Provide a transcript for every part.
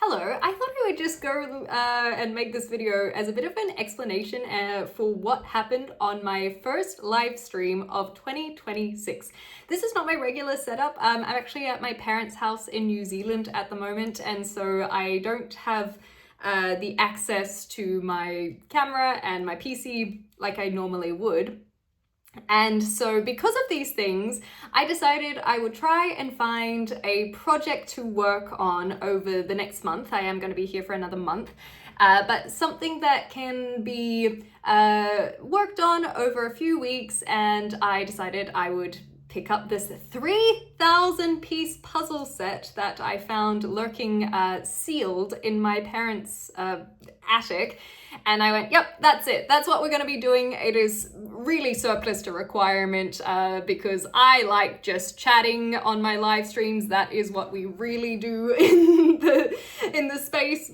Hello, I thought I would just go and make this video as a bit of an explanation for what happened on my first live stream of 2026. This is not my regular setup. I'm actually at my parents' house in New Zealand at the moment, and so I don't have the access to my camera and my PC like I normally would. And so because of these things, I decided I would try and find a project to work on over the next month. I am going to be here for another month, but something that can be worked on over a few weeks. And I decided I would pick up this 3,000 piece puzzle set that I found lurking sealed in my parents' attic. And I went, yep, that's it. That's what we're going to be doing. It is really surplus to requirement because I like just chatting on my live streams. That is what we really do in the space.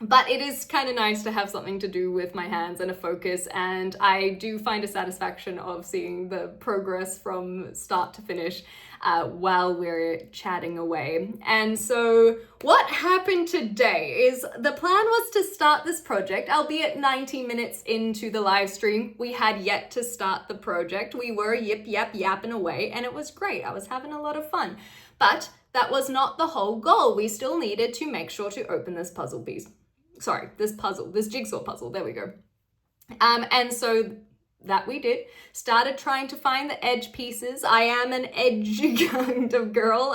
But it is kind of nice to have something to do with my hands and a focus, and I do find a satisfaction of seeing the progress from start to finish while we're chatting away. And so what happened today is the plan was to start this project, albeit 90 minutes into the live stream. We had yet to start the project. We were yapping away, and it was great. I was having a lot of fun. But that was not the whole goal. We still needed to make sure to open this puzzle piece. Sorry, this jigsaw puzzle, there we go. And so that we did, started trying to find the edge pieces. I am an edge kind of girl.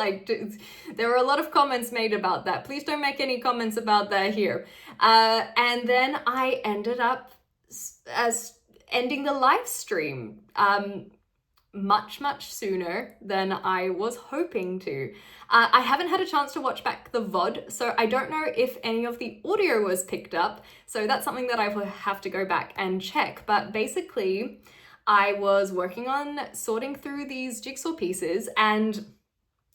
There were a lot of comments made about that. Please don't make any comments about that here. And then I ended up as ending the live stream much sooner than I was hoping to. I haven't had a chance to watch back the VOD, so I don't know if any of the audio was picked up, so that's something that I will have to go back and check. But basically, I was working on sorting through these jigsaw pieces, and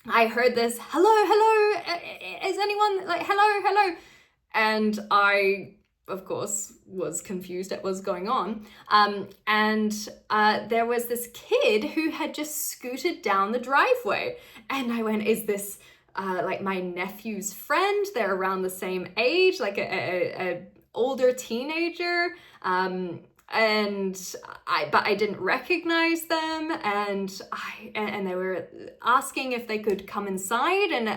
I heard this, hello, is anyone, like, hello, and I, of course, was confused at what was going on. And there was this kid who had just scooted down the driveway. And I went, is this like my nephew's friend? They're around the same age, like a older teenager. But I didn't recognize them, and they were asking if they could come inside, and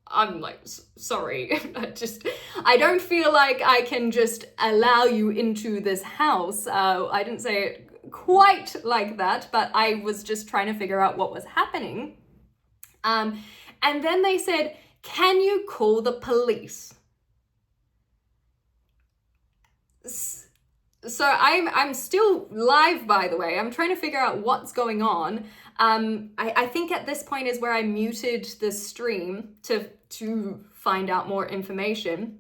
I'm like, sorry, I don't feel like I can just allow you into this house. I didn't say it quite like that, but I was just trying to figure out what was happening. And then they said, can you call the police? So I'm still live, by the way. I'm trying to figure out what's going on. I think at this point is where I muted the stream to find out more information.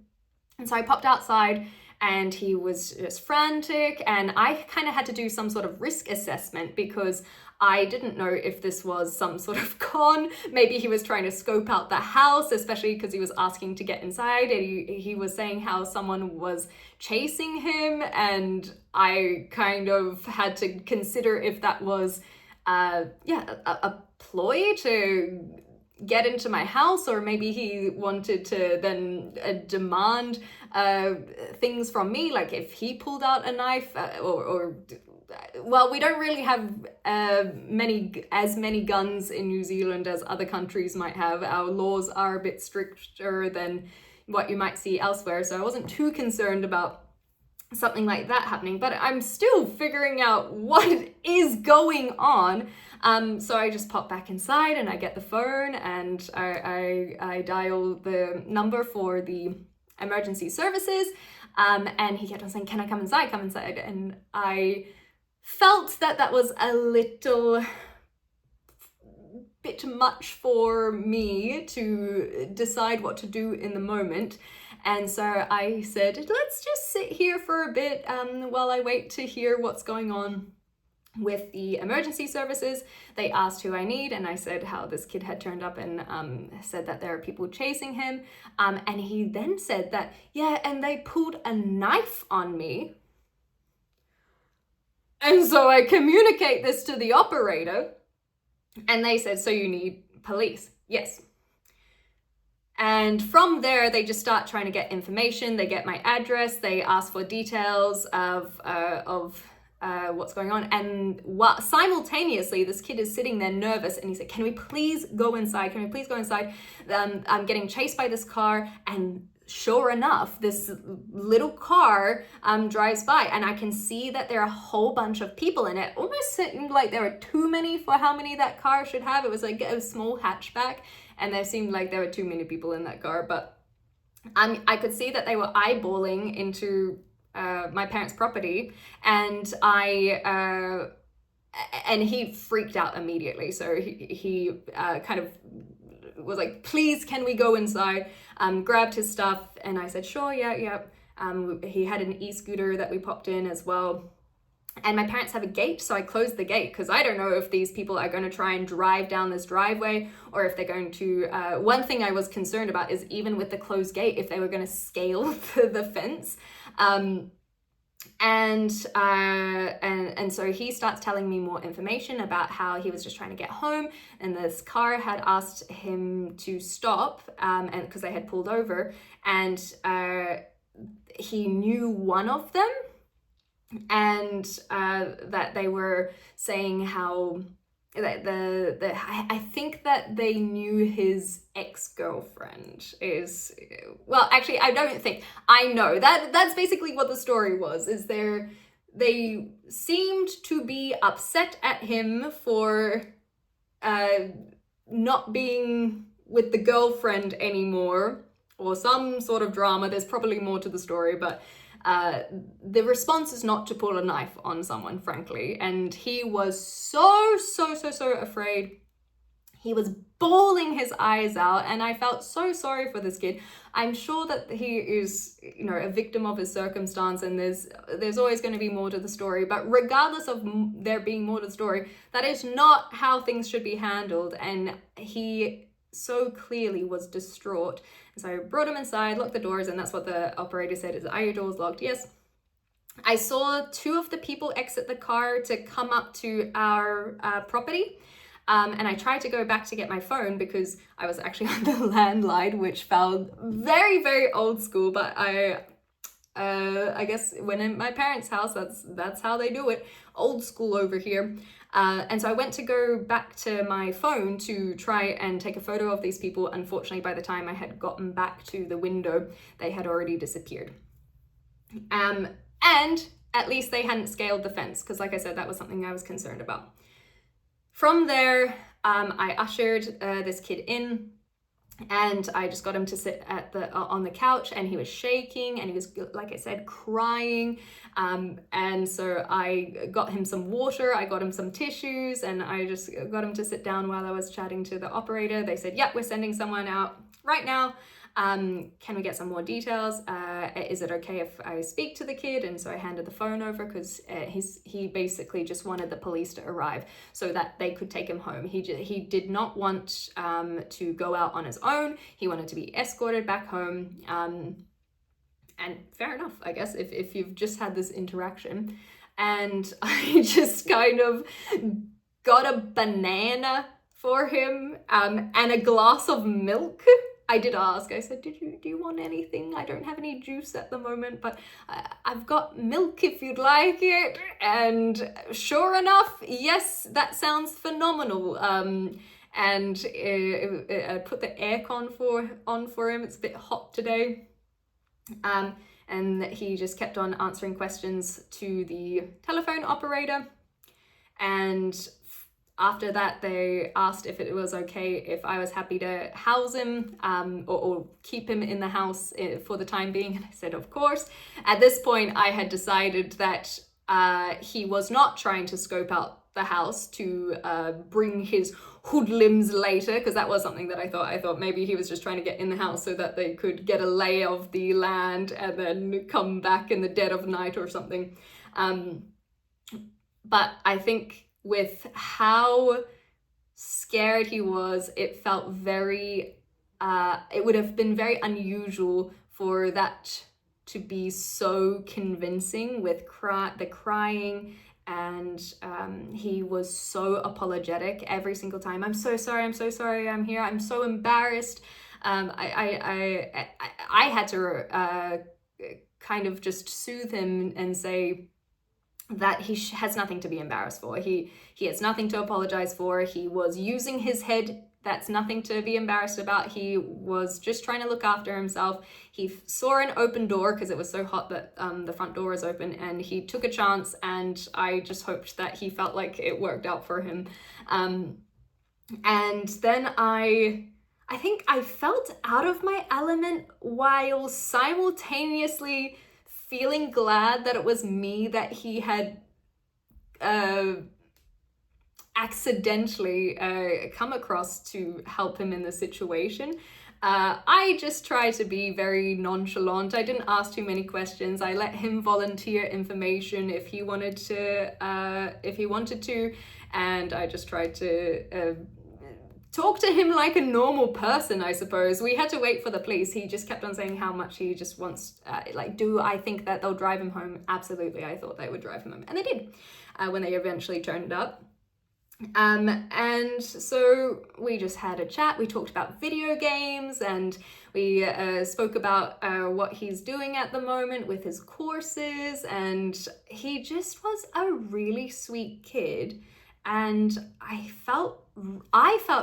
And so I popped outside, and he was just frantic, and I kind of had to do some sort of risk assessment because I didn't know if this was some sort of con. Maybe he was trying to scope out the house, especially because he was asking to get inside, and he was saying how someone was chasing him, and I kind of had to consider if that was a ploy to get into my house, or maybe he wanted to then demand things from me, like if he pulled out a knife, well, we don't really have as many guns in New Zealand as other countries might have. Our laws are a bit stricter than what you might see elsewhere, so I wasn't too concerned about something like that happening, but I'm still figuring out what is going on. So I just pop back inside, and I get the phone, and I dial the number for the emergency services, and he kept on saying, can I come inside, and I felt that was a little bit much for me to decide what to do in the moment. And so I said, let's just sit here for a bit while I wait to hear what's going on with the emergency services. They asked who I need, and I said how this kid had turned up and said that there are people chasing him. And he then said that, yeah, and they pulled a knife on me. And so I communicate this to the operator, and they said, so you need police? Yes. And from there, they just start trying to get information. They get my address. They ask for details of what's going on. And simultaneously, this kid is sitting there nervous, and he said, "Can we please go inside? Can we please go inside? I'm getting chased by this car." And sure enough, this little car drives by, and I can see that there are a whole bunch of people in it. Almost seemed like there were too many for how many that car should have. It was like a small hatchback, and there seemed like there were too many people in that car. But I could see that they were eyeballing into my parents' property, and and he freaked out immediately. So he kind of was like, "Please, can we go inside?" Grabbed his stuff, and I said, "Sure, yeah." He had an e-scooter that we popped in as well. And my parents have a gate, so I closed the gate because I don't know if these people are going to try and drive down this driveway, or if they're going to, one thing I was concerned about is even with the closed gate, if they were going to scale the fence. And so he starts telling me more information about how he was just trying to get home, and this car had asked him to stop, and because they had pulled over, and he knew one of them, and that they were saying how I think that they knew his ex-girlfriend is, well, actually, I don't think, I know that's basically what the story was, is they seemed to be upset at him for not being with the girlfriend anymore, or some sort of drama. There's probably more to the story, but the response is not to pull a knife on someone, frankly. And he was so afraid. He was bawling his eyes out, and I felt so sorry for this kid. I'm sure that he is, a victim of his circumstance, and there's always going to be more to the story. But regardless of there being more to the story, that is not how things should be handled. And he so clearly was distraught. So I brought him inside, locked the doors, and that's what the operator said, is, "Are your doors locked?" Yes. I saw two of the people exit the car to come up to our property. And I tried to go back to get my phone because I was actually on the landline, which felt very, very old school. But I guess when in my parents' house, that's how they do it. Old school over here. And so I went to go back to my phone to try and take a photo of these people. Unfortunately, by the time I had gotten back to the window, they had already disappeared. And at least they hadn't scaled the fence, because like I said, that was something I was concerned about. From there, I ushered this kid in, and I just got him to sit at on the couch, and he was shaking, and he was, like I said, crying. And so I got him some water, I got him some tissues, and I just got him to sit down while I was chatting to the operator. They said, "Yep, we're sending someone out right now. Can we get some more details? Is it okay if I speak to the kid?" And so I handed the phone over, because he basically just wanted the police to arrive so that they could take him home. He did not want to go out on his own. He wanted to be escorted back home. And fair enough, I guess, if you've just had this interaction. And I just kind of got a banana for him, and a glass of milk. I did ask, I said, do you want anything? I don't have any juice at the moment, but I've got milk if you'd like it. And sure enough, yes, that sounds phenomenal. And I put the aircon on for him. It's a bit hot today. And he just kept on answering questions to the telephone operator. And after that, they asked if it was okay if I was happy to house him, or keep him in the house for the time being. And I said, of course. At this point, I had decided that he was not trying to scope out the house to bring his hoodlums later, because that was something that I thought maybe he was just trying to get in the house so that they could get a lay of the land and then come back in the dead of night or something. But I think with how scared he was, it felt very, it would have been very unusual for that to be so convincing with the crying. And he was so apologetic every single time. "I'm so sorry, I'm here, I'm so embarrassed." I had to kind of just soothe him and say that he has nothing to be embarrassed for. He has nothing to apologize for. He was using his head. That's nothing to be embarrassed about. He was just trying to look after himself. He saw an open door because it was so hot that the front door was open, and he took a chance, and I just hoped that he felt like it worked out for him. And then I think I felt out of my element while simultaneously feeling glad that it was me that he had accidentally come across to help him in the situation. I just tried to be very nonchalant. I didn't ask too many questions. I let him volunteer information if he wanted to, and I just tried to talk to him like a normal person, I suppose. We had to wait for the police. He just kept on saying how much he just wants, do I think that they'll drive him home? Absolutely, I thought they would drive him home. And they did, when they eventually turned up. And so we just had a chat. We talked about video games, and we spoke about what he's doing at the moment with his courses, and he just was a really sweet kid. And I felt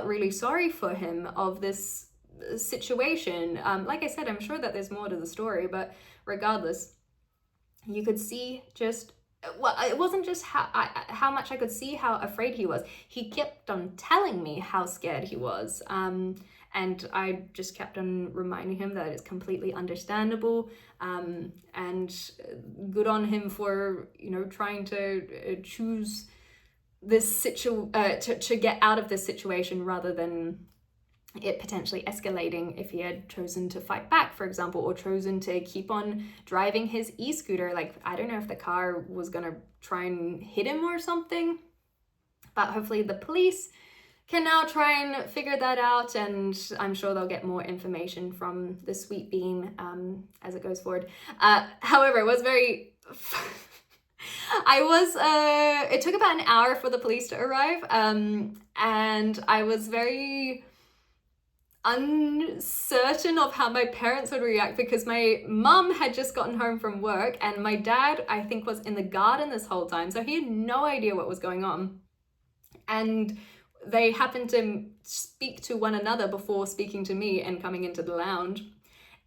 really sorry for him of this situation. Like I said, I'm sure that there's more to the story, but regardless, you could see just, well, it wasn't just how much I could see how afraid he was. He kept on telling me how scared he was. And I just kept on reminding him that it's completely understandable, and good on him for, trying to choose this to get out of this situation rather than it potentially escalating if he had chosen to fight back, for example, or chosen to keep on driving his e-scooter. Like, I don't know if the car was gonna try and hit him or something, but hopefully the police can now try and figure that out, and I'm sure they'll get more information from the Sweet Beam as it goes forward. However, it was very it took about an hour for the police to arrive, and I was very uncertain of how my parents would react, because my mum had just gotten home from work and my dad, I think, was in the garden this whole time, so he had no idea what was going on. And they happened to speak to one another before speaking to me and coming into the lounge,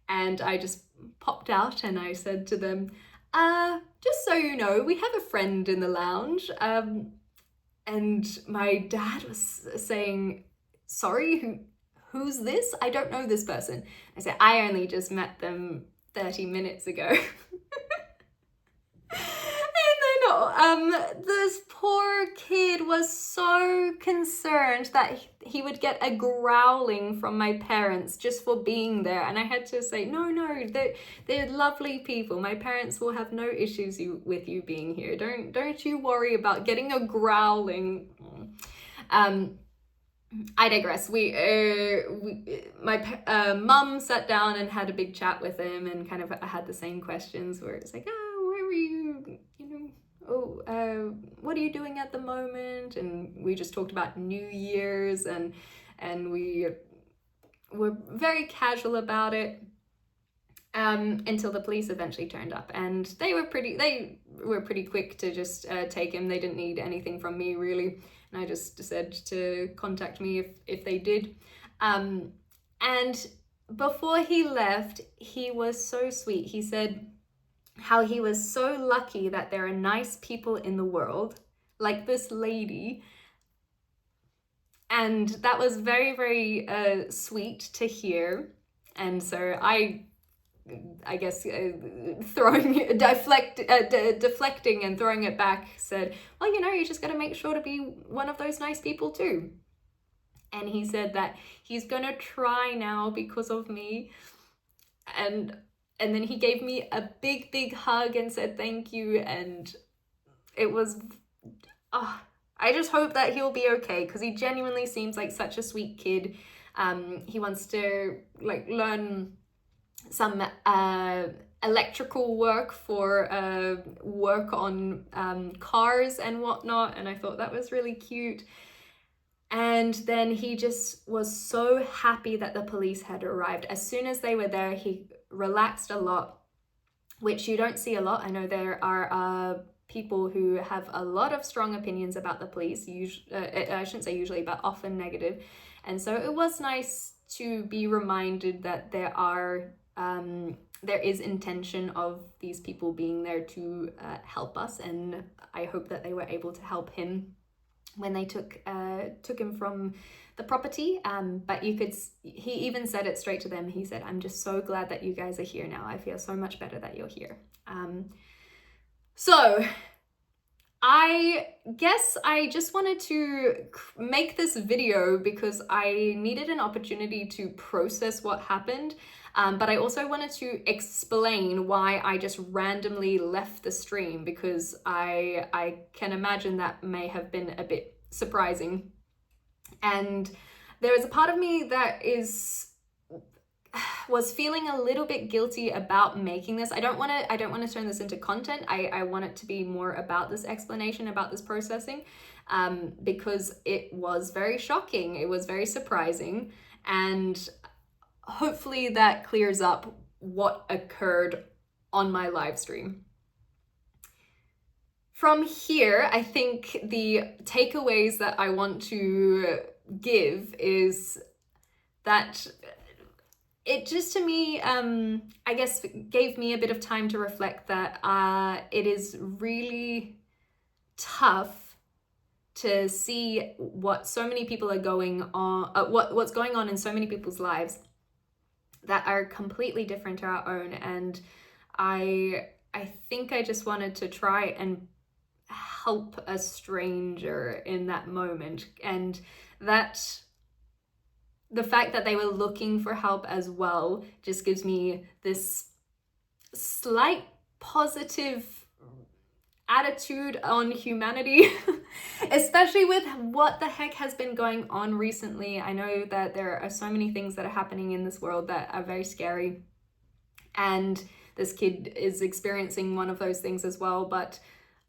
and I just popped out and I said to them, just so you know, we have a friend in the lounge. And my dad was saying, sorry, who's this? I don't know this person. I said, I only just met them 30 minutes ago. And then this poor kid was so concerned that he would get a growling from my parents just for being there. And I had to say, no, they're lovely people. My parents will have no issues with you being here. Don't you worry about getting a growling. I digress. My mum sat down and had a big chat with him, and kind of had the same questions where it's like, where were you? What are you doing at the moment? And we just talked about New Year's, and we were very casual about it, until the police eventually turned up, and they were pretty quick to just take him. They didn't need anything from me, really. And I just said to contact me if they did. And before he left, he was so sweet. He said how he was so lucky that there are nice people in the world, like this lady. And that was very, very sweet to hear. And so I guess deflecting and throwing it back, said, well, you just got to make sure to be one of those nice people too. And he said that he's gonna try now because of me. And then he gave me a big, big hug and said thank you. And it was, I just hope that he'll be okay, because he genuinely seems like such a sweet kid. He wants to learn some electrical work for work on cars and whatnot, and I thought that was really cute. And then he just was so happy that the police had arrived. As soon as they were there, he relaxed a lot, which you don't see a lot. I know there are people who have a lot of strong opinions about the police, I shouldn't say usually, but often negative. And so it was nice to be reminded that there is intention of these people being there to help us, and I hope that they were able to help him when they took him from the property. But he even said it straight to them. He said, "I'm just so glad that you guys are here now. I feel so much better that you're here." So I guess I just wanted to make this video because I needed an opportunity to process what happened. But I also wanted to explain why I just randomly left the stream, because I can imagine that may have been a bit surprising. And there is a part of me that was feeling a little bit guilty about making this. I don't want to turn this into content. I want it to be more about this explanation, about this processing, because it was very shocking. It was very surprising, and hopefully that clears up what occurred on my live stream. From here, I think the takeaways that I want to give is that it just, to me, I guess, gave me a bit of time to reflect that it is really tough to see what so many people are going on, what's going on in so many people's lives that are completely different to our own. And I think I just wanted to try and help a stranger in that moment, and that the fact that they were looking for help as well just gives me this slight positive attitude on humanity, especially with what the heck has been going on recently. I know that there are so many things that are happening in this world that are very scary, and this kid is experiencing one of those things as well. But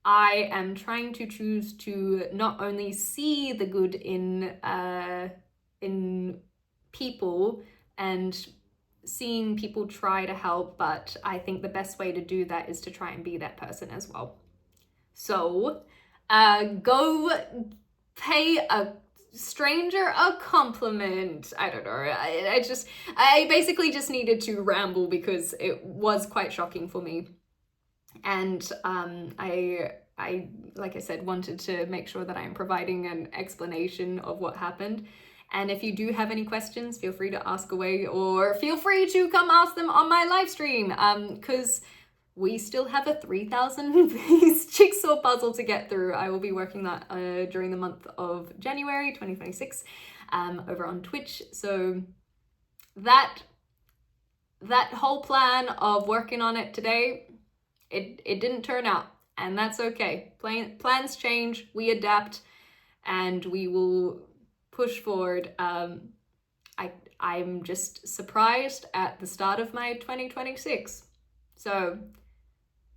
I am trying to choose to not only see the good in people and seeing people try to help, but I think the best way to do that is to try and be that person as well. So go pay a stranger a compliment. I don't know. I basically just needed to ramble because it was quite shocking for me. And I, like I said, wanted to make sure that I am providing an explanation of what happened. And if you do have any questions, feel free to ask away, or feel free to come ask them on my live stream, because we still have a 3,000 piece jigsaw puzzle to get through. I will be working that during the month of January 2026 over on Twitch. So that whole plan of working on it today, it didn't turn out, and that's okay. Plans change, we adapt, and we will push forward. I'm just surprised at the start of my 2026. So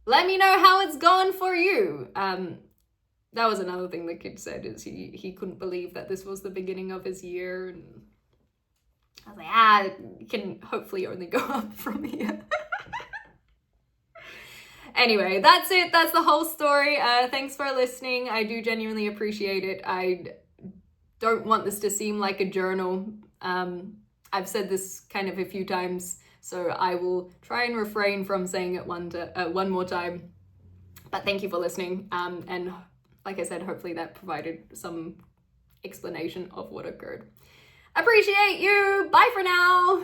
let me know how it's gone for you. That was another thing the kid said, is he couldn't believe that this was the beginning of his year. And I was like, it can hopefully only go up from here. Anyway, that's it. That's the whole story. Thanks for listening. I do genuinely appreciate it. I don't want this to seem like a journal. I've said this kind of a few times, so I will try and refrain from saying it one more time. But thank you for listening. And like I said, hopefully that provided some explanation of what occurred. Appreciate you. Bye for now.